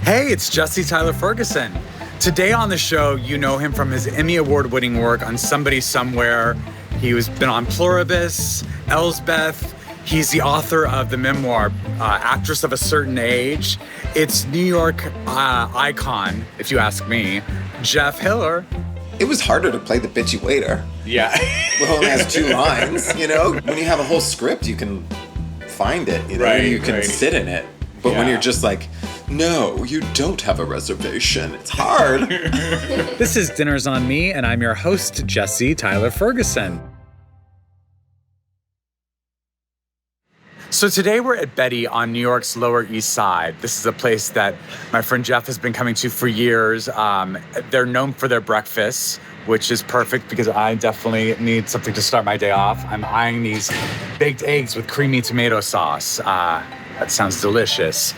Hey, it's Jesse Tyler Ferguson. Today on the show, you know him from his Emmy Award-winning work on Somebody Somewhere. He's been on Pluribus, Elsbeth. He's the author of the memoir, Actress of a Certain Age. It's New York icon, if you ask me, Jeff Hiller. It was harder to play the bitchy waiter. Yeah. It only has 2 lines, you know? When you have a whole script, you can find it, you know? Right, you can sit in it. But when you're just like, no, you don't have a reservation, it's hard. This is Dinner's on Me, and I'm your host, Jesse Tyler Ferguson. So today we're at Betty on New York's Lower East Side. This is a place that my friend Jeff has been coming to for years. They're known for their breakfasts, which is perfect because I definitely need something to start my day off. I'm eyeing these baked eggs with creamy tomato sauce. That sounds delicious.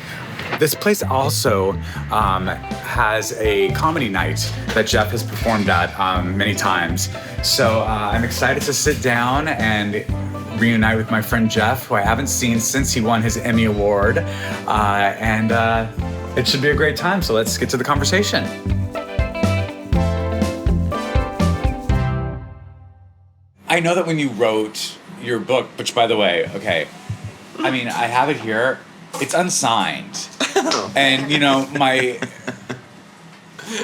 This place also has a comedy night that Jeff has performed at many times. So I'm excited to sit down and reunite with my friend Jeff, who I haven't seen since he won his Emmy Award. And it should be a great time, so let's get to the conversation. I know that when you wrote your book, which by the way, okay, I mean, I have it here. It's unsigned. And, you know, my...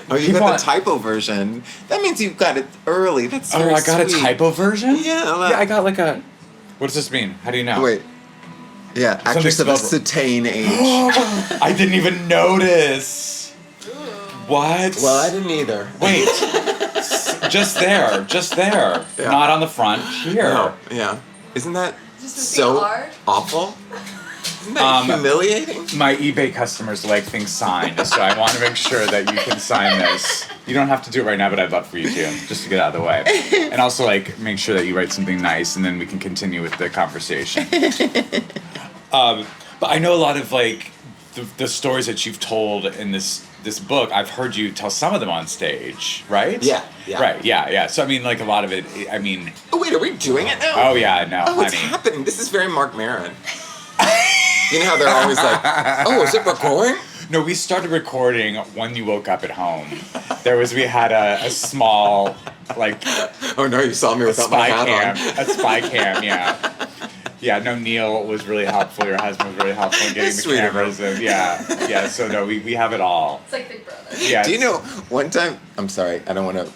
Oh, you got the typo version. That means you got it early. That's very I got sweet. a typo version? Yeah. Yeah, I got like a... What does this mean? How do you know? Wait. Yeah, actress of a certain age. I didn't even notice. What? Well, I didn't either. Wait. Just there. Yeah. Not on the front. Here. No. Yeah. Isn't that so awful? Isn't that humiliating? My eBay customers like things signed, so I want to make sure that you can sign this. You don't have to do it right now, but I'd love for you to, just to get out of the way. And also, like, make sure that you write something nice, and then we can continue with the conversation. But I know a lot of, like, the stories that you've told in this book. I've heard you tell some of them on stage, right? Yeah. Right, yeah. So, I mean, like, a lot of it, I mean... Oh, wait, are we doing it now? Oh, yeah, no, honey. What's happening? This is very Mark Maron. You know how they're always like, oh, is it recording? No, we started recording when you woke up at home. We had a small, like... Oh, no, you saw me without my hat on. A spy cam, yeah. Yeah, no, Neil was really helpful. Your husband was really helpful in getting the cameras. And yeah, so no, we have it all. It's like Big Brother. Yeah. Do you know, one time, I'm sorry, I don't want to...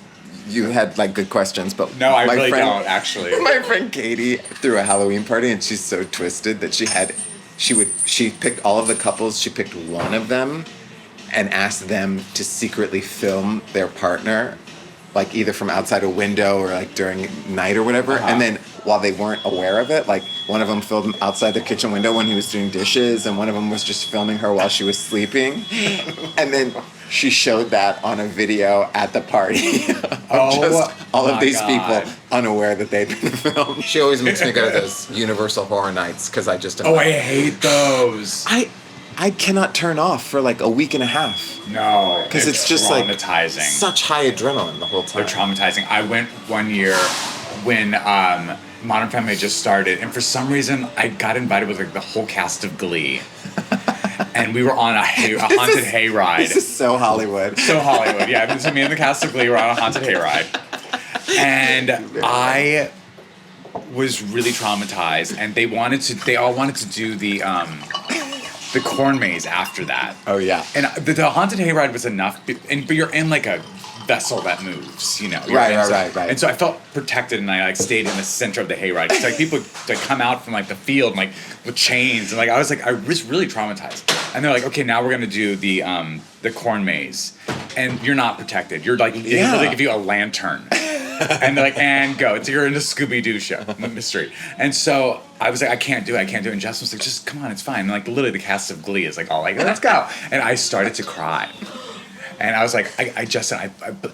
You had, like, good questions, but... No, I really don't, actually. My friend Katie threw a Halloween party, and she's so twisted that she picked all of the couples, she picked one of them, and asked them to secretly film their partner, like, either from outside a window or, like, during night or whatever, and then while they weren't aware of it, like, one of them filmed outside the kitchen window when he was doing dishes, and one of them was just filming her while she was sleeping, and then... She showed that on a video at the party of all of these people unaware that they'd been filmed. She always makes me go to those Universal Horror Nights because I just... I hate those. I cannot turn off for like a week and a half. No, because it's just like traumatizing. Such high adrenaline the whole time. They're traumatizing. I went one year when Modern Family just started, and for some reason I got invited with like the whole cast of Glee. And we were on a haunted hayride. This is so Hollywood. So Hollywood, yeah. So me and the cast of Glee were on a haunted hayride. And I was really traumatized. And they all wanted to do the corn maze after that. Oh, yeah. And the haunted hayride was enough. But you're in like a vessel that moves, you know. Right. And so I felt protected, and I like stayed in the center of the hayride. It's like people like come out from like the field like with chains, and like I was really traumatized. And they're like, okay, now we're gonna do the corn maze, and you're not protected. You're like they really give you a lantern, and they're like, and go. You're in a Scooby-Doo show, mystery. And so I was like, I can't do it. And Justin was like, just come on, it's fine. And like literally the cast of Glee is like all like, let's go. And I started to cry. And I was like, I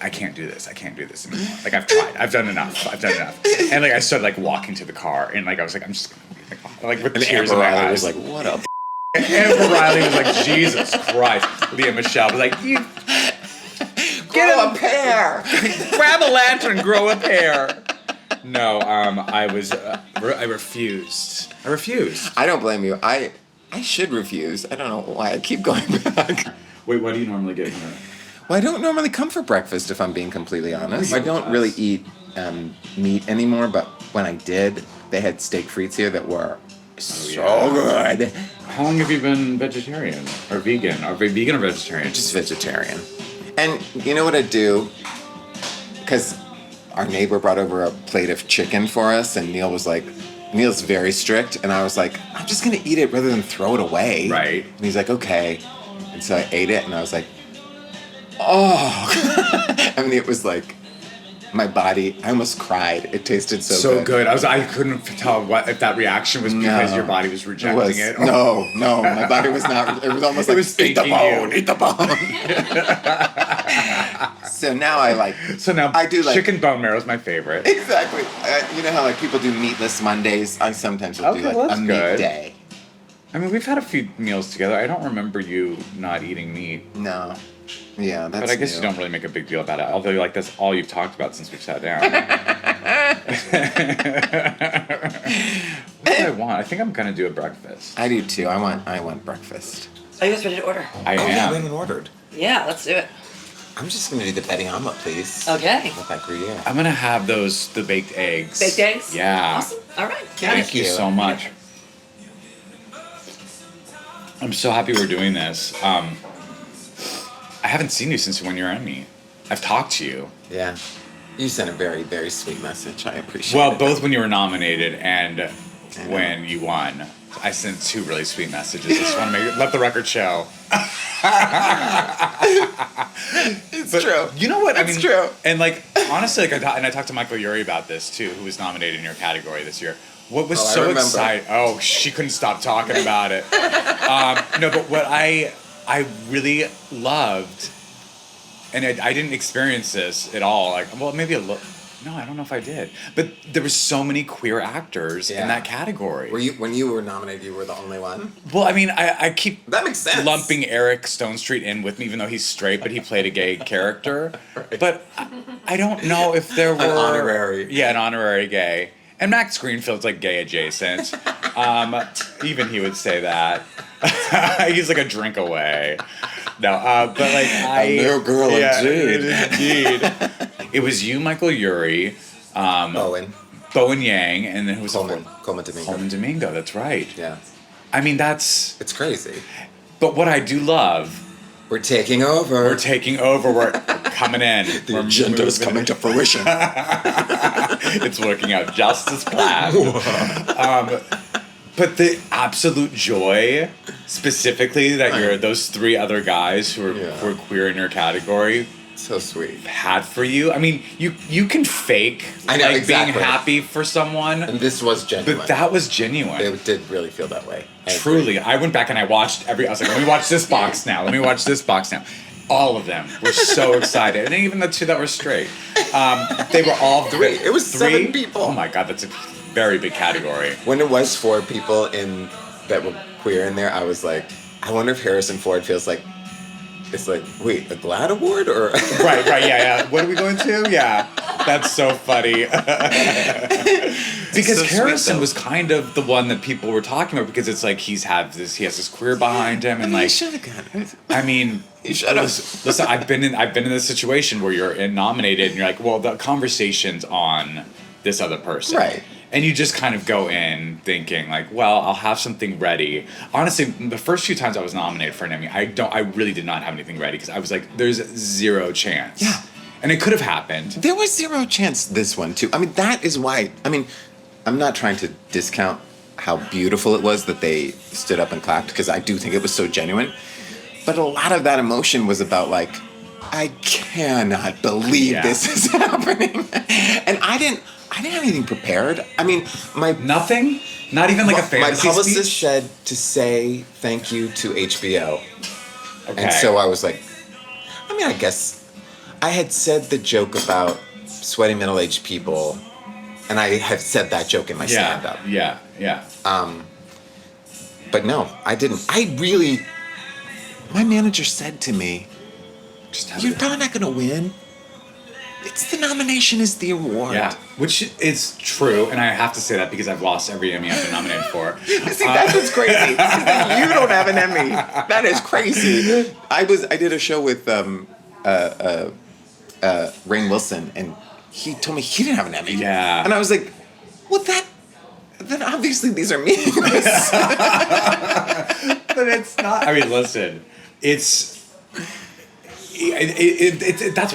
can't do this. I can't do this anymore. Like, I've tried. I've done enough. And, like, I started, like, walking to the car. And, like, I was like, I'm just going to, like, with tears in my eyes. was like, what up? And Amber Riley was like, Jesus Christ. Leah Michelle was like, you... Grow a pair. Grab a lantern, grow a pair. No, I refused. I don't blame you. I should refuse. I don't know why I keep going back. Wait, what do you normally get here? Well, I don't normally come for breakfast, if I'm being completely honest. I don't really eat meat anymore, but when I did, they had steak frites here that were so good. How long have you been vegetarian or vegan? Or vegan or vegetarian? Just vegetarian. And you know what I do? Because our neighbor brought over a plate of chicken for us, and Neil's very strict, and I was like, I'm just gonna eat it rather than throw it away. Right. And he's like, okay. And so I ate it, and I was like, oh. I mean, it was like, my body, I almost cried. It tasted so good. I couldn't tell if that reaction was because your body was rejecting it. No, my body was not. It was almost like, eat the bone, eat the bone. So now I do like chicken bone marrow is my favorite. Exactly. You know how like people do meatless Mondays? I sometimes will do like a meat day. I mean, we've had a few meals together. I don't remember you not eating meat. No. Yeah, that's But I guess you don't really make a big deal about it. Although, like, that's all you've talked about since we've sat down. What do I want? I think I'm gonna do a breakfast. I do too. I want breakfast. Are you guys ready to order? I am. Yeah, I haven't ordered. Yeah, let's do it. I'm just gonna do the Betty omelet, please. Okay. With that Gruyere. I'm gonna have the baked eggs. Baked eggs? Yeah. Awesome. All right. Thank you so much. I'm so happy we're doing this. I haven't seen you since when you were Emmy. I've talked to you. Yeah. You sent a very, very sweet message. I appreciate it. Well, both when you were nominated and when you won. I sent 2 really sweet messages. I just want to let the record show. It's true. You know what? It's true. And like, honestly, like, I talked to Michael Urie about this too, who was nominated in your category this year. What was so exciting? Oh, she couldn't stop talking about it. No, but what I really loved, and I didn't experience this at all. Like, well, maybe a little. No, I don't know if I did. But there were so many queer actors in that category. When you were nominated, you were the only one? Well, I mean, I keep that makes sense. Lumping Eric Stone Street in with me, even though he's straight, but he played a gay character. Right. But I don't know if there were... An honorary. Yeah, an honorary gay. And Max Greenfield's like gay adjacent. Even he would say that. He's like a drink away. No, but like a new girl indeed. It was you, Michael Urie, Bowen Yang, and then who was Coleman Domingo. Coleman Domingo. That's right. Yeah. I mean, it's crazy. But what I do love. We're taking over. We're coming in. The agenda is coming to fruition. It's working out just as planned. But the absolute joy, specifically, that you're those 3 other guys who are queer in your category. So sweet. Had for you. I mean, you can fake being happy for someone. And this was genuine. But that was genuine. It did really feel that way. Truly. I went back and I watched I was like, let me watch this box now. All of them were so excited. And even the 2 that were straight. They were all 3. It was 3 7 people. Oh my God, that's a very big category. When it was 4 people that were queer in there, I was like, I wonder if Harrison Ford feels like, it's like, wait, a GLAAD award or? Right, yeah. What are we going to? Yeah, that's so funny. Because so Harrison was kind of the one that people were talking about because it's like he has this career behind him and like. He should have gotten it. I mean, you should have. Listen, I've been in this situation where you're nominated and you're like, well, the conversation's on this other person, right? And you just kind of go in thinking like, well, I'll have something ready. Honestly, the first few times I was nominated for an Emmy, I really did not have anything ready because I was like, there's 0 chance. Yeah. And it could have happened. There was 0 chance this one too. I mean, that is why, I'm not trying to discount how beautiful it was that they stood up and clapped because I do think it was so genuine. But a lot of that emotion was about like, I cannot believe this is happening. And I didn't have anything prepared. I mean, nothing? Not even like a fantasy My publicist speech? said to say thank you to HBO. Okay. And so I was like, I guess I had said the joke about sweaty middle-aged people, and I have said that joke in my stand-up. Yeah. But no, I didn't. My manager said to me, you're probably not going to win. It's the nomination is the award. Yeah, which is true, and I have to say that because I've lost every Emmy I've been nominated for. See, that's what's crazy. Is that you don't have an Emmy. That is crazy. I did a show with Rainn Wilson, and he told me he didn't have an Emmy. Yeah. And I was like, well, then obviously these are meaningless. But it's not. I mean, listen, it's. That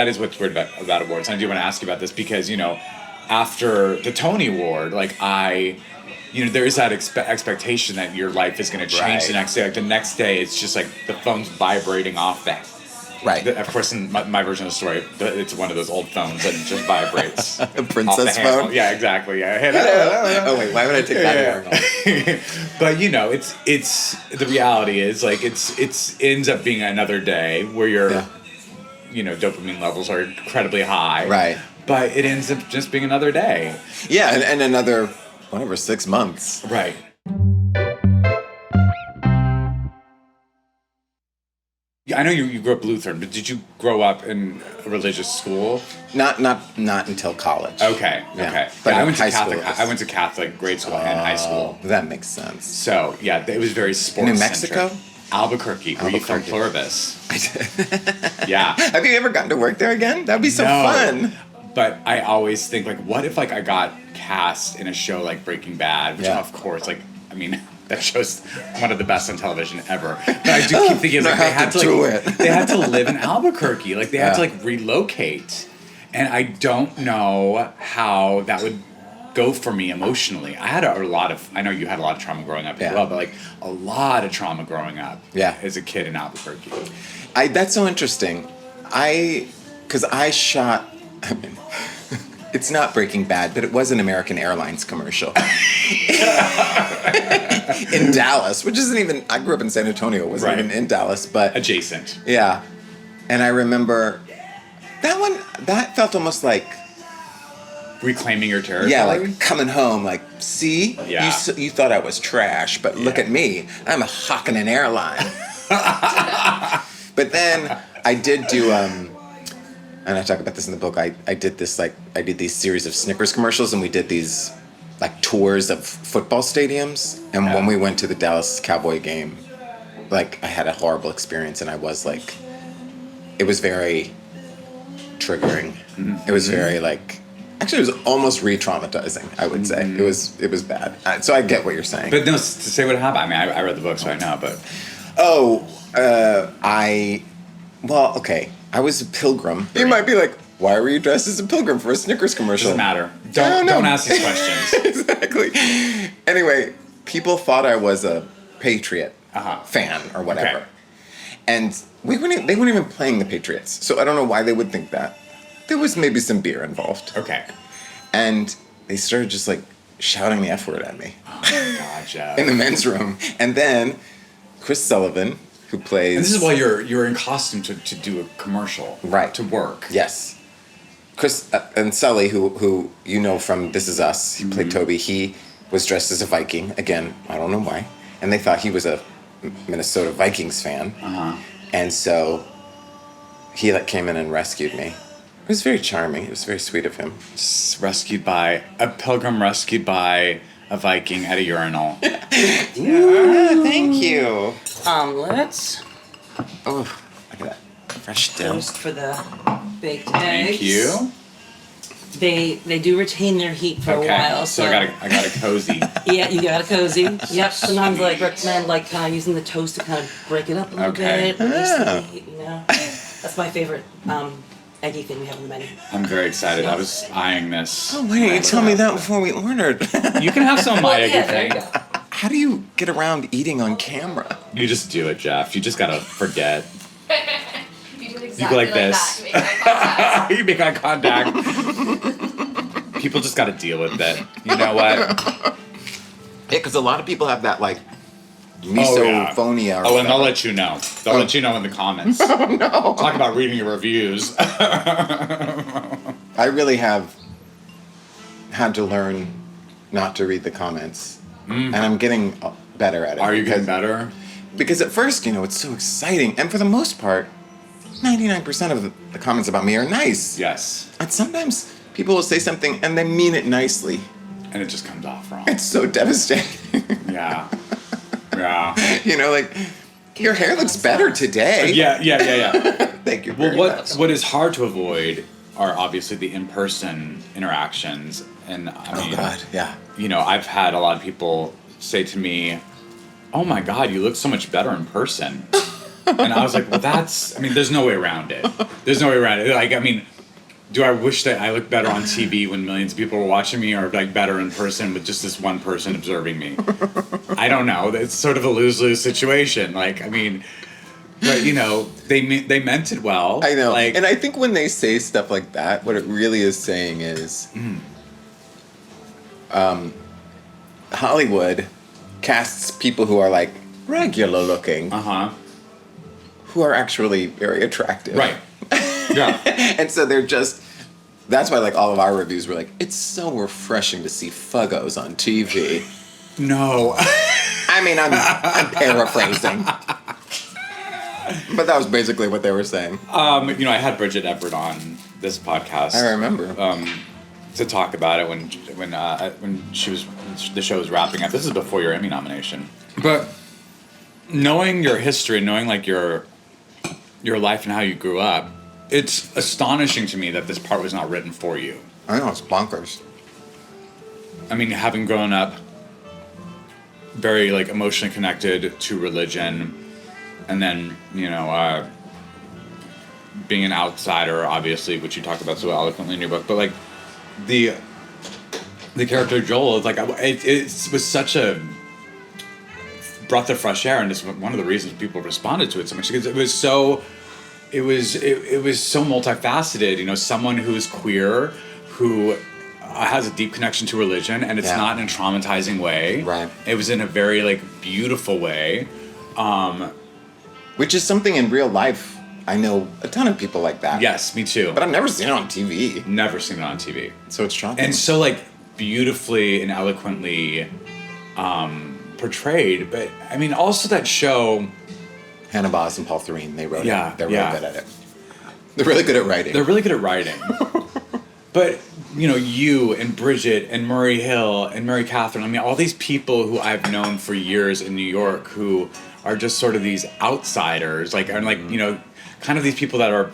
is what's weird about awards. And I do want to ask you about this because, you know, after the Tony Award, like there is that expectation that your life is going to change the next day. Like the next day, it's just like the phone's vibrating off that. Right. Of course, in my version of the story, it's one of those old phones that just vibrates. A princess phone? Yeah, exactly. Yeah. Oh, wait, why would I take that angle? But, you know, it's the reality is, like, it ends up being another day where your, you know, dopamine levels are incredibly high. Right. But it ends up just being another day. Yeah, and another, 6 months. Right. I know you grew up Lutheran, but did you grow up in a religious school? Not until college. Okay. Yeah. Okay. But I went to high Catholic. school I went to Catholic grade school and high school. That makes sense. So yeah, it was very sports. New Mexico? Albuquerque. Were you from Pluribus? I did. Yeah. Have you ever gotten to work there again? That'd be so fun. But I always think, like, what if, like, I got cast in a show like Breaking Bad, which of course, like, I mean, that show's one of the best on television ever. But I do keep thinking, like, they had to live in Albuquerque, like, they had to, like, relocate, and I don't know how that would go for me emotionally. I had a lot of, I know you had a lot of trauma growing up as well, but, like, a lot of trauma growing up as a kid in Albuquerque. That's so interesting. Because I shot, I mean, it's not Breaking Bad, but it was an American Airlines commercial. In Dallas, which isn't even, I grew up in San Antonio, wasn't even in Dallas, but. Adjacent. Yeah. And I remember that felt almost like. Reclaiming your territory? Yeah, like coming home, like, see? Yeah. You thought I was trash, but look at me. I'm hawking an airline. But then I did do, and I talk about this in the book, I did these series of Snickers commercials, and we did these, like, tours of football stadiums. And when we went to the Dallas Cowboy game, like, I had a horrible experience, and I was, like, it was very triggering. Mm-hmm. It was very, like, actually, it was almost re-traumatizing, I would say. Mm-hmm. It was bad. So I get what you're saying. But no, to say what happened, I mean, I read the book, so I know, but... Well, okay. I was a pilgrim. You might be like, why were you dressed as a pilgrim for a Snickers commercial? Doesn't matter. Don't ask these questions. Exactly. Anyway, people thought I was a Patriot fan or whatever. Okay. And they weren't even playing the Patriots. So I don't know why they would think that. There was maybe some beer involved. Okay. And they started just, like, shouting the F word at me. Oh my God, Jeff. In the men's room. And then Chris Sullivan, who plays... And this is why you're in costume to do a commercial. Right. To work. Yes. Chris and Sully, who you know from This Is Us, he played Toby, he was dressed as a Viking. Again, I don't know why. And they thought he was a Minnesota Vikings fan. Uh-huh. And so he, like, came in and rescued me. It was very charming. It was very sweet of him. Just rescued by a pilgrim, rescued by a Viking at a urinal. Thank you. Omelets. Oh, look at that. Fresh dough. Toast for the baked eggs. Thank you. They do retain their heat for a while. So I got a cozy. Yeah, you got a cozy. Yep. Sometimes I recommend using the toast to kind of break it up a little bit. Release the heat, you know. That's my favorite eggy thing we have on the menu. I'm very excited. I was eyeing this. Oh, why didn't you tell me that before we ordered? You can have some of my eggy thing. How do you get around eating on camera? You just do it, Jeff. You just gotta forget. You do exactly you go like this. That. You make eye contact. People just gotta deal with it. You know what? Yeah, because a lot of people have that, like, misophonia. And they'll let you know. They'll let you know in the comments. Oh, no. Talk about reading your reviews. I really have had to learn not to read the comments. And I'm getting better at it. Are you getting better? Because at first, it's so exciting. And for the most part, 99% of the comments about me are nice. Yes. And sometimes people will say something and they mean it nicely. And it just comes off wrong. It's so devastating. Yeah. Yeah. You know, like, your hair looks better today. Yeah. Thank you Well, very much. what is hard to avoid are obviously the in-person interactions. And I mean, Oh, God, yeah. you know, I've had a lot of people say to me, "Oh my God, you look so much better in person." And I was like, well, there's no way around it. There's no way around it. Like, I mean, do I wish that I looked better on TV when millions of people were watching me, or like better in person with just this one person observing me? I don't know. It's sort of a lose-lose situation. Like, I mean, but you know, they meant it well. I know. Like, And I think when they say stuff like that, what it really is saying is Hollywood casts people who are like regular looking, who are actually very attractive. right. Yeah. And so that's why like all of our reviews were like, it's so refreshing to see fuggos on TV. No. I mean, I'm paraphrasing. But that was basically what they were saying. You know, I had Bridget Everett on this podcast. I remember. To talk about it when the show was wrapping up. This is before your Emmy nomination. But knowing your history, knowing like your life and how you grew up, it's astonishing to me that this part was not written for you. I know, it's bonkers. I mean, having grown up very like emotionally connected to religion, and then you know being an outsider, obviously, which you talk about so eloquently in your book, but like the character Joel is like it was such a breath of fresh air, and it's one of the reasons people responded to it so much, because it was so multifaceted. You know, someone who's queer, who has a deep connection to religion, and it's not in a traumatizing way. Right. It was in a very like beautiful way. Which is something in real life. I know a ton of people like that. Yes, me too. But I've never seen it on TV. Never seen it on TV. So it's shocking. And so like beautifully and eloquently portrayed. But I mean, also that show. Hannah Boss and Paul Thurene, they wrote Yeah, it. They're yeah. really good at it. They're really good at writing. They're really good at writing. But, you know, you and Bridget and Murray Hill and Mary Catherine, I mean, all these people who I've known for years in New York who are just sort of these outsiders, like, and like, you know, kind of these people that are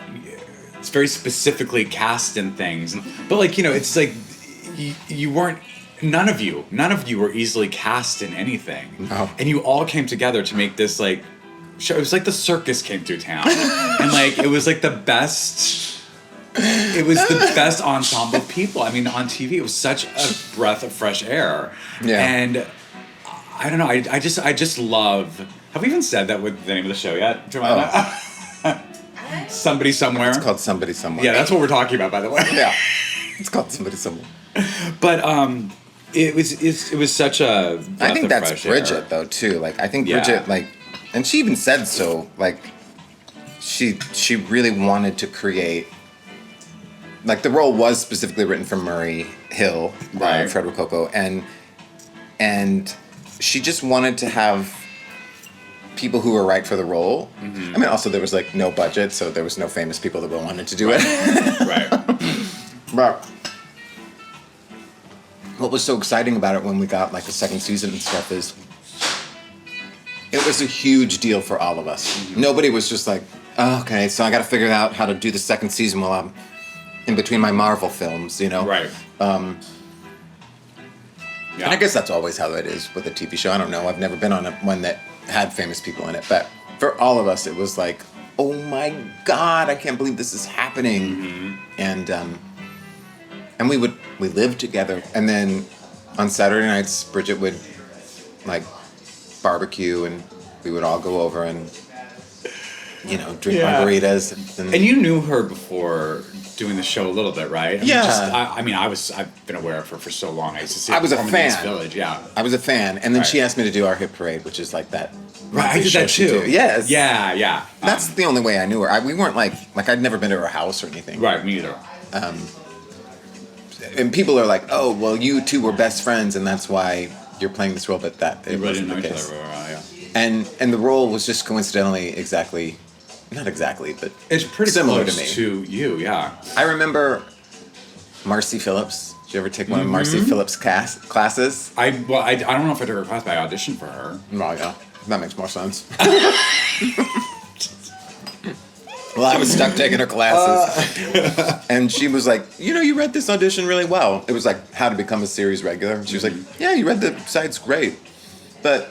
it's very specifically cast in things. But, like, you know, it's like you weren't, none of you were easily cast in anything. No. And you all came together to make this, like, show. It was like the circus came through town. And, like, it was like the best... It was the best ensemble of people. I mean, on TV, it was such a breath of fresh air. Yeah. And I don't know. I just love. Have we even said that with the name of the show yet, Joanna? Somebody Somewhere. It's called Somebody Somewhere. Yeah, that's what we're talking about, by the way. Yeah. It's called Somebody Somewhere. But it was such a. I think that's fresh Bridget, air. though, too. Like, I think Yeah. Bridget, like, and she even said so, like, she really wanted to create. Like, the role was specifically written for Murray Hill, Right. Fred Rococo, and she just wanted to have people who were right for the role. Mm-hmm. I mean, also there was like no budget, so there was no famous people that wanted to do it. Right. But what was so exciting about it when we got like the second season and stuff is it was a huge deal for all of us. Mm-hmm. Nobody was just like, oh, okay, so I got to figure out how to do the second season while I'm in between my Marvel films, you know? Right. And I guess that's always how it is with a TV show. I don't know. I've never been on one that had famous people in it. But for all of us, it was like, oh my God, I can't believe this is happening. Mm-hmm. And we lived together. And then on Saturday nights, Bridget would like barbecue and we would all go over and, you know, drink margaritas. And you knew her before doing the show a little bit, right? I mean, I've been aware of her for so long. I used to see her I was a perform in the East fan. Village, yeah. I was a fan. And then Right. she asked me to do our hit parade, which is like that. Right, I did show that she too. did. Yes. Yeah. That's the only way I knew her. We weren't like I'd never been to her house or anything. Right, me either. And people are like, oh, well, you two were best friends, and that's why you're playing this role. But We it really wasn't didn't know the each case. other very well, yeah. And the role was just coincidentally exactly not exactly, but It's pretty similar close to me. to you, yeah. I remember Marcy Phillips. Did you ever take one of Marcy Phillips' classes? I don't know if I took her class, but I auditioned for her. Oh, yeah. That makes more sense. Well, I was stuck taking her classes. And she was like, you read this audition really well. It was like how to become a series regular. She was like, yeah, you read the sites great. But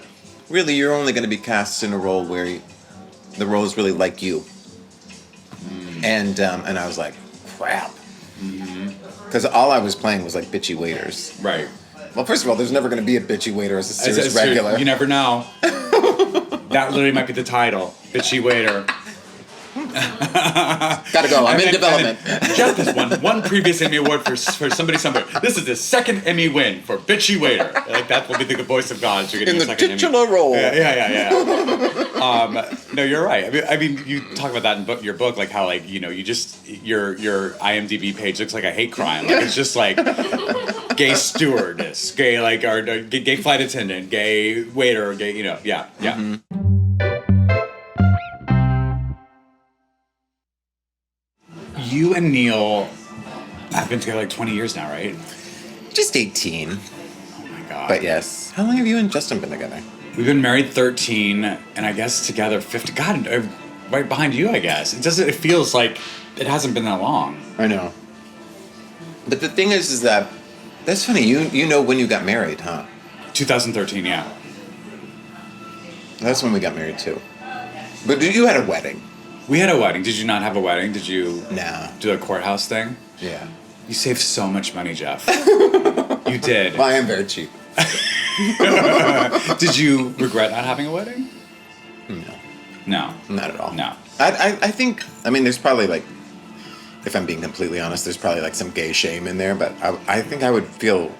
really, you're only going to be cast in a role where the role is really like you. And I was like, crap. Because all I was playing was like bitchy waiters. Right. Well, first of all, there's never going to be a bitchy waiter as a series regular. You never know. That literally might be the title. Bitchy waiter. Gotta go. I'm in development. Jeff has won one previous Emmy Award for Somebody Somewhere. This is his second Emmy win for Bitchy Waiter. Like that will be the voice of God. So you're getting In the a second titular Emmy. role. Yeah. No, you're right. I mean, you talk about that in your book, like how like your IMDB page looks like a hate crime. Like it's just like gay stewardess, gay like or gay flight attendant, gay waiter, gay yeah. Mm-hmm. You and Neil have been together like 20 years now, right? Just 18. Oh my God. But yes. How long have you and Justin been together? We've been married 13, and I guess together 50. God, right behind you, I guess. It feels like it hasn't been that long. I know. But the thing is that, that's funny, you know when you got married, huh? 2013, yeah. That's when we got married too. But you had a wedding. We had a wedding. Did you not have a wedding? Did you No. do a courthouse thing? Yeah. You saved so much money, Jeff. You did. Well, I am very cheap. Did you regret not having a wedding? No. Not at all. No. I think, there's probably like, if I'm being completely honest, there's probably like some gay shame in there, but I think I would feel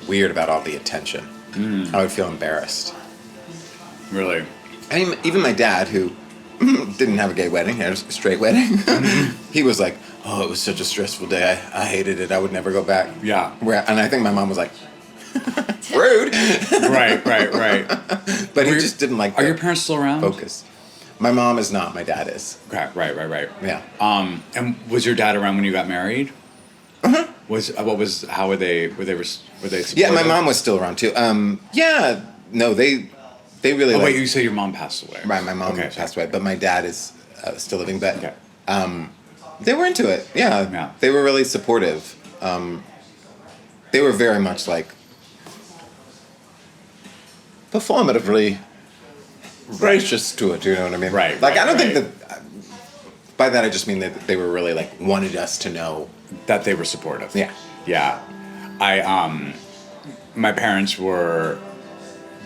weird about all the attention. I would feel embarrassed. Really? I mean, even my dad, who didn't have a gay wedding, had a straight wedding, he was like, oh, it was such a stressful day. I hated it. I would never go back. Yeah. And I think my mom was like, rude. Right. But he just didn't like Are your parents still around? focus. My mom is not. My dad is. Okay, right. Yeah. And was your dad around when you got married? How were they supportive? Yeah, my mom was still around too. Yeah. No, they really. Oh like, wait, you say your mom passed away. Right, my mom passed away, but my dad is still living. But Okay. they were into it. Yeah. They were really supportive. They were very much like performatively gracious to it. You know what I mean? Right. Like I don't right. think that. By that I just mean that they were really like wanted us to know that they were supportive. Yeah. Yeah. My parents were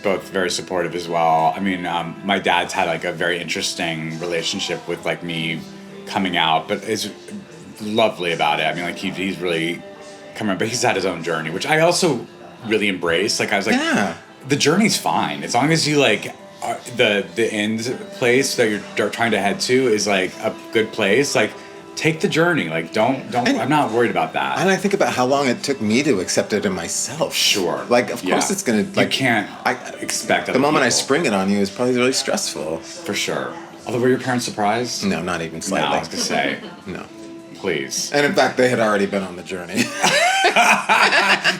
both very supportive as well. I mean, my dad's had like a very interesting relationship with like me coming out, but is lovely about it. I mean, like he's really coming, but he's had his own journey, which I also really embrace. Like I was like, Yeah. the journey's fine as long as you like the end place that you're trying to head to is like a good place. Like take the journey. Like don't. I'm not worried about that. And I think about how long it took me to accept it in myself. Sure. Like, of course it's gonna. Like, you can't expect the other moment I people. spring it on you is probably really stressful. For sure. Although, were your parents surprised? No, not even No, slightly. I was gonna say, No. please. And in fact, they had already been on the journey.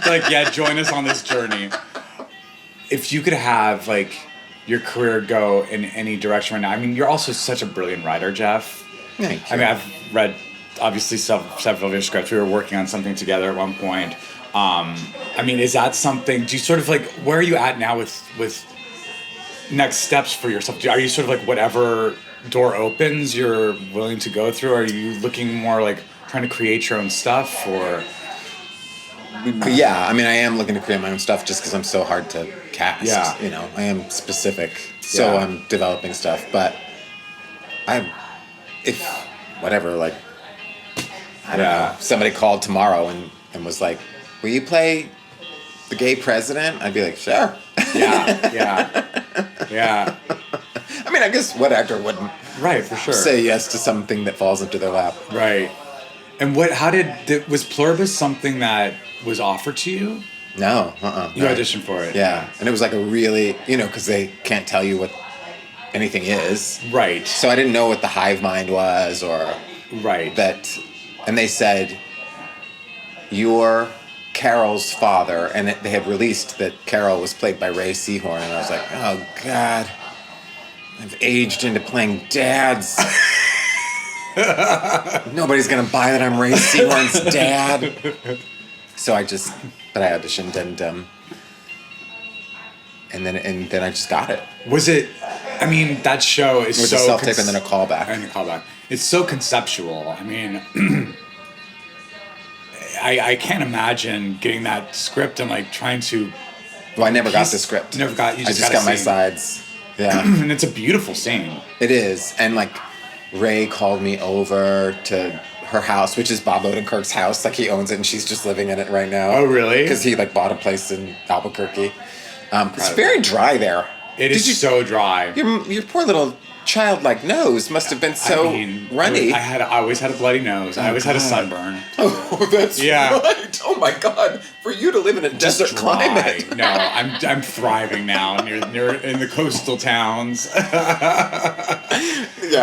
Like, yeah, join us on this journey. If you could have like your career go in any direction right now, I mean, you're also such a brilliant writer, Jeff. Thank you. I mean, I've read obviously several of your scripts. We were working on something together at one point. I mean, is that something? Do you sort of like where are you at now with next steps for yourself? Are you sort of like whatever door opens, you're willing to go through? Are you looking more like trying to create your own stuff, or? Yeah, I mean, I am looking to create my own stuff just because I'm so hard to cast. Yeah. You know, I am specific, so Yeah. I'm developing stuff. But if whatever, like, I don't know, somebody called tomorrow and was like, "Will you play the gay president?" I'd be like, "Sure." Yeah. I mean, I guess what actor wouldn't Right, for sure. say yes to something that falls into their lap? Right. And was Pluribus something that was offered to you? No, You no. auditioned for it. Yeah, and it was like a really, because they can't tell you what anything is. Right. So I didn't know what the hive mind was or Right. that, and they said, you're Carol's father, and they had released that Carol was played by Ray Seahorn, and I was like, oh God, I've aged into playing dads. Nobody's gonna buy that I'm Ray Seahorn's dad. So I auditioned and then I just got it. Was it? I mean, that show is It was so a self-tape and then a callback. And a callback. It's so conceptual. I mean, I can't imagine getting that script and like trying to. Well, I never got the script. Never got. You I just just got my sides. Yeah. And it's a beautiful scene. It is. And like Ray called me over to her house, which is Bob Odenkirk's house. Like he owns it and she's just living in it right now. Oh, really? Because he like bought a place in Albuquerque. It's very dry there. It is so dry. Your poor little childlike nose must have been so runny. I always had a bloody nose. I always had a sunburn. Oh, that's right. Oh my God! For you to live in a desert climate. No, I'm thriving now near in the coastal towns. Yeah,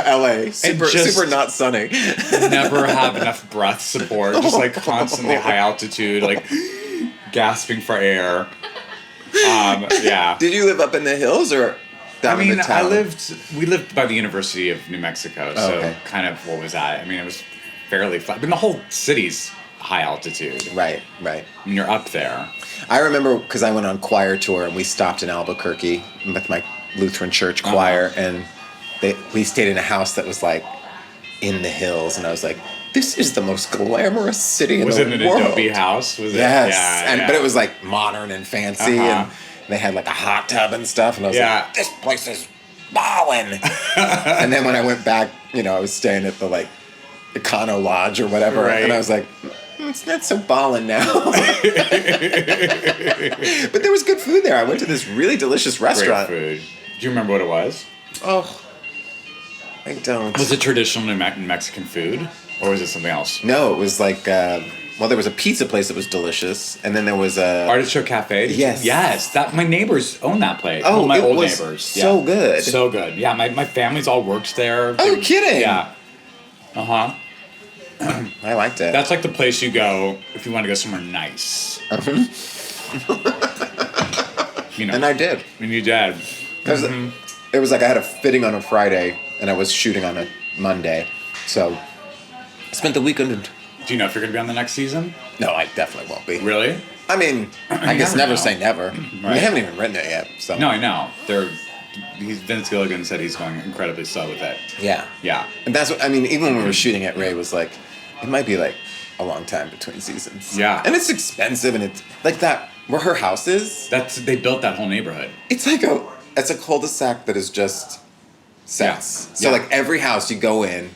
LA. Super not sunny. Never have enough breath support. Just like constantly high altitude, like gasping for air. Yeah. Did you live up in the hills or down in the town? We lived by the University of New Mexico, so okay. kind of what was that? I mean, it was fairly flat. I mean, the whole city's high altitude. Right. And you're up there. I remember because I went on choir tour and we stopped in Albuquerque with my Lutheran church choir, and we stayed in a house that was like in the hills, and I was like, this is the most glamorous city in the world. Was it an Adobe house? Was it? Yes. Yeah. But it was like modern and fancy, and they had like a hot tub and stuff, and I was like, this place is ballin'. And then when I went back, I was staying at the like Econo Lodge or whatever, and I was like, it's not so ballin' now. But there was good food there. I went to this really delicious restaurant. Great food. Do you remember what it was? Oh, I don't. Was it traditional Mexican food? Or was it something else? No, it was like, there was a pizza place that was delicious, and then there was a... Artichoke Cafe? Yes. Yes, my neighbors own that place. Oh, well, my old was neighbors. So good. So good. Yeah, my family's all worked there. Oh, kidding? Yeah. Uh-huh. I liked it. That's like the place you go if you want to go somewhere nice. And I did. And you did. It was like I had a fitting on a Friday, and I was shooting on a Monday, so... I spent the weekend. Do you know if you're going to be on the next season? No, I definitely won't be. Really? I mean, I guess never say never. Right. We haven't even written it yet, so. No, I know. Vince Gilligan said he's going incredibly slow with it. Yeah. Yeah. And that's what, even when we were shooting it, Ray was like, it might be like a long time between seasons. Yeah. And it's expensive, and it's like that, where her house is. They built that whole neighborhood. It's like it's a cul-de-sac that is just sets. Yeah. So like every house you go in,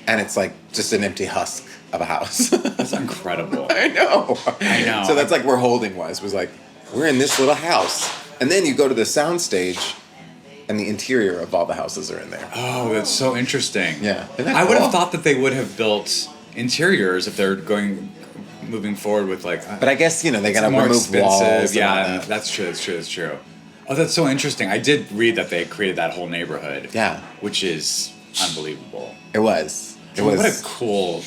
and it's like just an empty husk of a house. That's incredible. I know. So that's like where Holding was like, we're in this little house. And then you go to the sound stage, and the interior of all the houses are in there. Oh, that's so interesting. Yeah. I would have thought that they would have built interiors if they're moving forward with like... But I guess, they gotta remove expensive. walls. Yeah, that's true. Oh, that's so interesting. I did read that they created that whole neighborhood. Yeah. Which is unbelievable. It was. What a cool...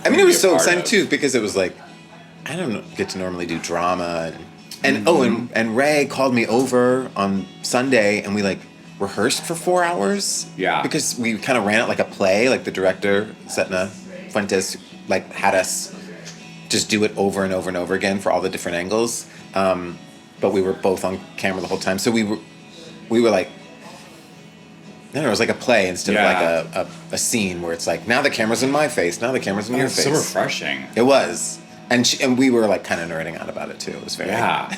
it was so exciting too, because it was like, I don't get to normally do drama, and Ray called me over on Sunday, and we like rehearsed for 4 hours. Yeah. Because we kind of ran it like a play, like the director, Setna Fuentes, like had us just do it over and over and over again for all the different angles. But we were both on camera the whole time, so we were like, it was like a play instead of like a scene where it's like, now the camera's in my face, now the camera's in your face. So refreshing. It was. And we were like kind of nerding out about it too. It was very... Yeah.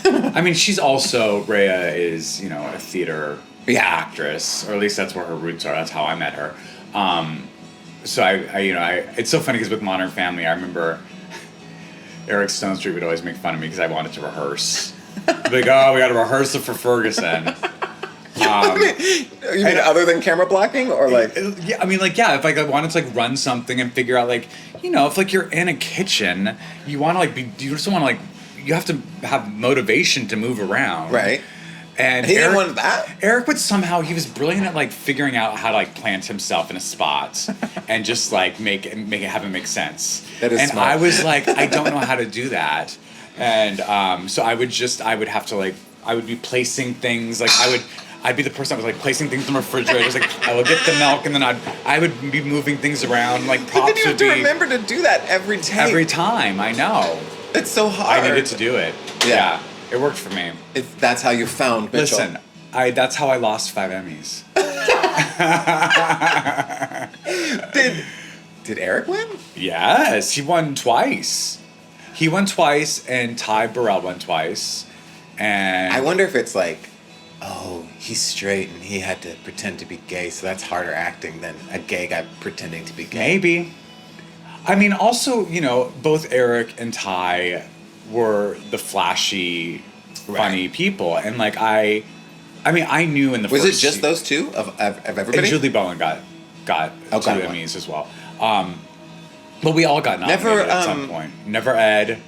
She's also, Rhea is, a theater actress, or at least that's where her roots are. That's how I met her. So it's so funny because with Modern Family, I remember Eric Stone Street would always make fun of me because I wanted to rehearse. Like, we got to rehearse it for Ferguson. You mean other than camera blocking, or like? Yeah, if I wanted to run something and figure out if you're in a kitchen, you want to you just want to you have to have motivation to move around, right? And He didn't want that? Eric would somehow, he was brilliant at like figuring out how to like plant himself in a spot and just like have it make sense. That is and smart. I was like, I don't know how to do that. And so I would have to like, I would be placing things, like I'd be the person that was like placing things in the refrigerator. It was like, I would get the milk and then I would be moving things around, like But props then you have would to be remember to do that every take. every time, I know. It's so hard. I needed to do it. Yeah. It worked for me. That's how you found Mitchell. Listen, that's how I lost 5 Emmys. Did Eric win? Yes, he won twice. He won twice, and Ty Burrell won twice. And I wonder if it's like, oh, he's straight and he had to pretend to be gay, so that's harder acting than a gay guy pretending to be gay. maybe. I mean, also, both Eric and Ty were the flashy, funny people, and like I knew in the Was first it just those two of everybody? And Julie Bowen got 2 one. Emmys as well. But we all got nominated Never, at some point. Never Ed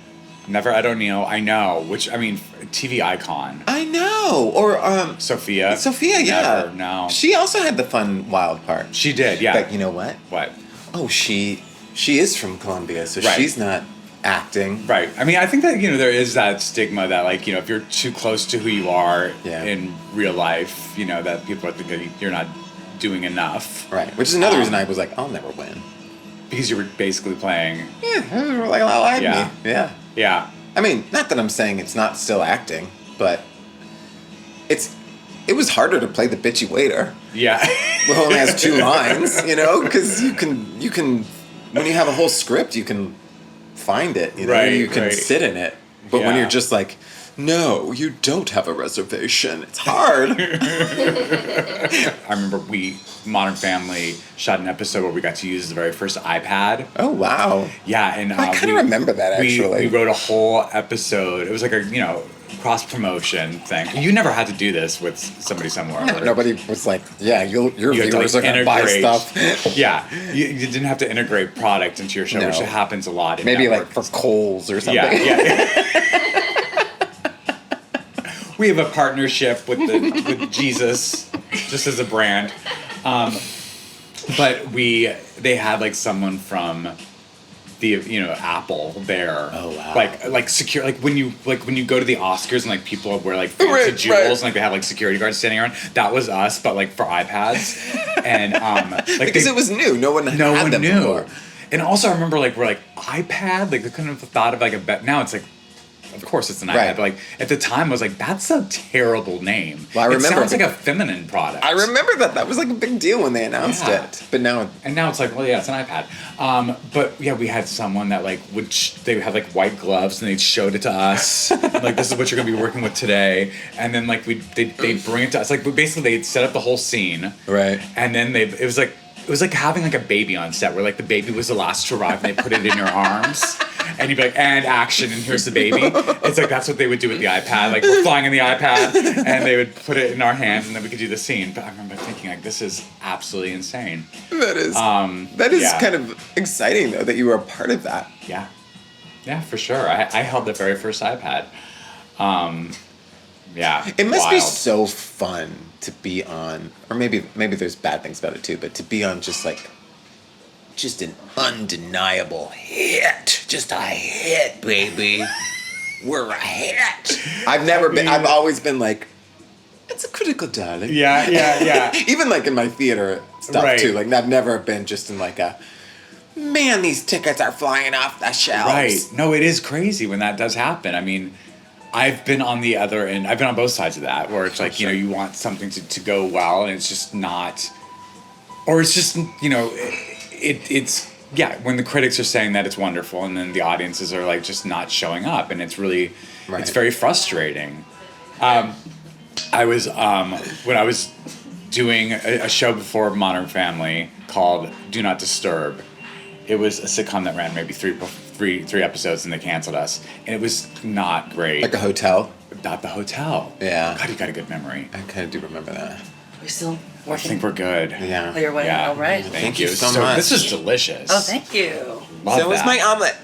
O'Neill. I know, TV icon. I know. Or Sophia. Yeah. Never, no. She also had the fun, wild part. She did, yeah. But you know what? What? Oh, she is from Colombia, so Right. she's not acting. Right. I mean, I think that, there is that stigma that, like, if you're too close to who you are Yeah. in real life, that people are thinking you're not doing enough. Right. Which is another reason I was like, I'll never win. Because you were basically playing. Yeah, like Yeah. me. Yeah. Yeah. I mean, not that I'm saying it's not still acting, but it was harder to play the bitchy waiter Yeah. who only has 2 lines, because you can when you have a whole script, you can find it, Right, you can right. sit in it. But when Yeah. you're just like, no, you don't have a reservation, it's hard. I remember Modern Family shot an episode where we got to use the very first iPad. Oh, wow. Yeah, and I kind of remember that, actually. We wrote a whole episode. It was like a cross promotion thing. You never had to do this with somebody somewhere. Yeah, nobody was like, yeah, your You had to, viewers like, are going to buy integrate- stuff. Yeah, you didn't have to integrate product into your show, No. which happens a lot. In Maybe network. like for Kohl's or something. Yeah. We have a partnership with Jesus, just as a brand, but they had like someone from the Apple there. Oh, wow. Like secure, like when you go to the Oscars and like people wear like fancy Right, jewels right. and like they have like security guards standing around. That was us, but like for iPads, and like Because it was new. No one had them knew. before. And also I remember like we're like iPad, like they couldn't have thought of like now it's like, of course it's an iPad, Right. but like at the time I was like, that's a terrible name. Well, I remember it sounds like a feminine product. I remember that was like a big deal when they announced Yeah. it. But now And now it's like, well, yeah, it's an iPad. But yeah, we had someone that like they had like white gloves and they showed it to us. Like, this is what you're gonna be working with today. And then like they bring it to us. Like basically they'd set up the whole scene. Right. And then it was like having like a baby on set where like the baby was the last to arrive and they put it in your arms. And you'd be like, and action, and here's the baby. It's like, that's what they would do with the iPad. Like, we're flying in the iPad, and they would put it in our hands, and then we could do the scene. But I remember thinking, like, this is absolutely insane. that is yeah. kind of exciting though that you were a part of that. Yeah. Yeah, for sure. I held the very first iPad. Yeah. It must be wild. so fun to be on, or maybe there's bad things about it too, but to be on just an undeniable hit. Just a hit, baby. We're a hit. I've always been like, it's a critical darling. Yeah. Even like in my theater stuff Right. too. Like I've never been just in like a, man, these tickets are flying off the shelves. Right. No, it is crazy when that does happen. I mean, I've been on the other end. I've been on both sides of that, where it's like, sure. you want something to go well, and it's just not, or it's just, it's when the critics are saying that it's wonderful, and then the audiences are like just not showing up, and it's really, Right. it's very frustrating. I was when I was doing a show before Modern Family called Do Not Disturb. It was a sitcom that ran maybe three episodes, and they canceled us, and it was not great. Like a hotel. About the hotel. Yeah. God, you got a good memory. I kind of do remember that. We're still I working. think we're good. Yeah. Clear way. Yeah. All right. Thank you you so much. This is delicious. Oh, thank you. Love So was that. my omelet.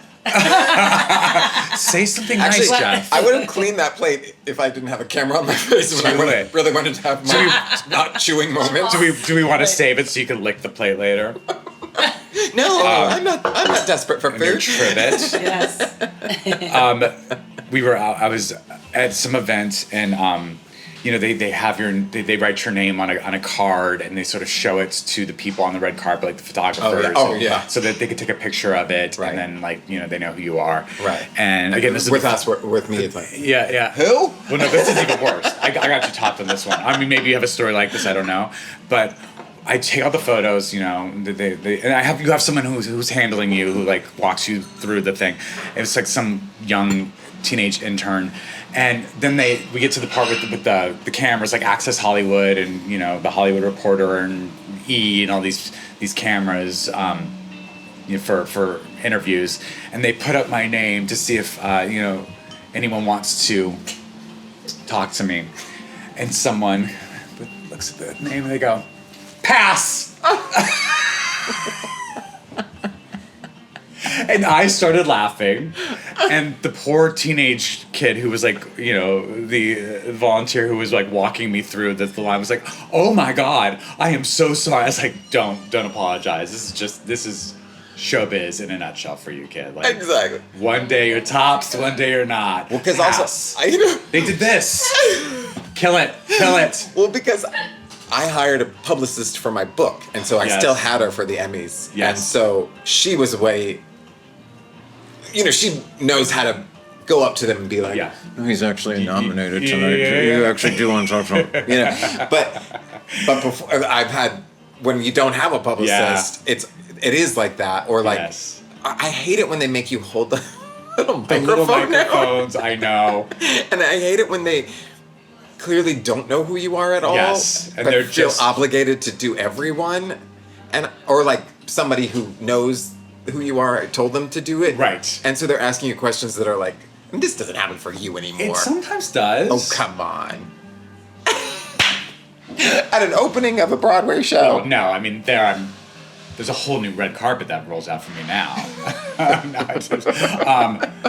Say something Actually, nice, Jeff. I would have cleaned that plate if I didn't have a camera on my face when I Truly. really wanted to have my not chewing moment. Do we want to save it so you can lick the plate later? No, I'm not desperate for Your food. trivet. Yes. We were out. I was at some event, and they have they write your name on a card, and they sort of show it to the people on the red carpet, like the photographers. Oh, yeah. So that they could take a picture of it, Right. and then they know who you are. Right. And again, this is with me, it's like, Yeah. who? Well, no, this is even worse. I got you topped on this one. I mean, maybe you have a story like this. I don't know, but I take all the photos. You have someone who's handling you, who like walks you through the thing. It's like some young teenage intern, and then we get to the part with the cameras, like Access Hollywood and the Hollywood Reporter and E and all these cameras for interviews, and they put up my name to see if anyone wants to talk to me, and someone looks at the name and they go, "Pass." And I started laughing, and the poor teenage kid who was like, the volunteer who was like walking me through the line was like, "Oh my God, I am so sorry." I was like, "Don't apologize. This is showbiz in a nutshell for you, kid. Like, Exactly. one day you're tops, one day you're not." Well, because Pass. also, They did this. Kill it. well, because I hired a publicist for my book, and so I Yes. still had her for the Emmys. Yes. And so she was away. She knows how to go up to them and be like, Yeah. "No, he's actually nominated yeah, tonight. yeah, You yeah. actually do want to talk to him." But before, I've had, when you don't have a publicist, it is like that. Or like, Yes. I hate it when they make you hold the little The little microphone now. microphones, I know. And I hate it when they clearly don't know who you are at all. Yes, and but they're feel just- obligated to do everyone, or like somebody who knows who you are told them to do it. Right. And so they're asking you questions that are like, "This doesn't happen for you anymore." It sometimes does. Oh, come on. At an opening of a Broadway show. Well, no, I mean there's a whole new red carpet that rolls out for me now.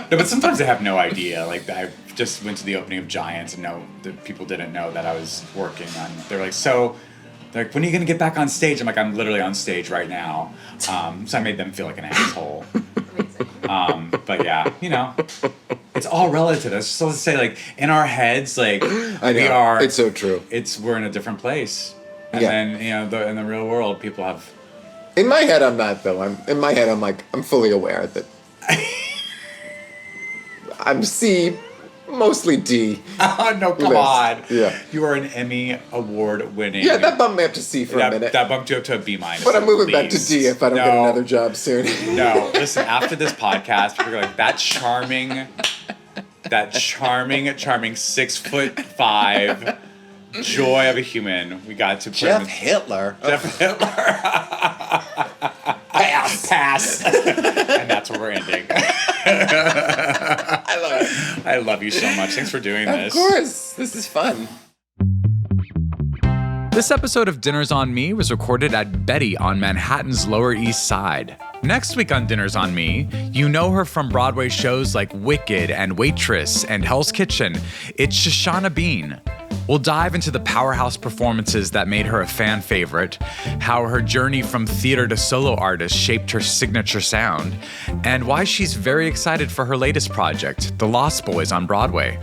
No, but sometimes I have no idea. Like I just went to the opening of Giants, and the people didn't know that I was working on. They're like, they're like, "When are you gonna get back on stage?" I'm like, "I'm literally on stage right now." So I made them feel like an asshole. But yeah, it's all relative. I was just supposed to say, like, in our heads, like, I know. we are. It's so true. We're in a different place, and Yeah. then in the real world, people have. In my head, I'm not, though. In my head, I'm like, I'm fully aware that I'm C, mostly D. Oh, no, come List. on. Yeah. You are an Emmy award winning. Yeah, that bumped me up to C for a minute. That bumped you up to a B-. But I'm moving back to D if I don't get another job soon. No, listen, after this podcast, people are like, that charming 6'5" joy of a human. We got to put him Jeff in- Hitler. Jeff Hitler. Pass. And that's where we're ending. I love it. I love you so much. Thanks for doing this. Of course. This is fun. This episode of Dinners on Me was recorded at Betty on Manhattan's Lower East Side. Next week on Dinners on Me, you know her from Broadway shows like Wicked and Waitress and Hell's Kitchen. It's Shoshana Bean. We'll dive into the powerhouse performances that made her a fan favorite, how her journey from theater to solo artist shaped her signature sound, and why she's very excited for her latest project, The Lost Boys on Broadway.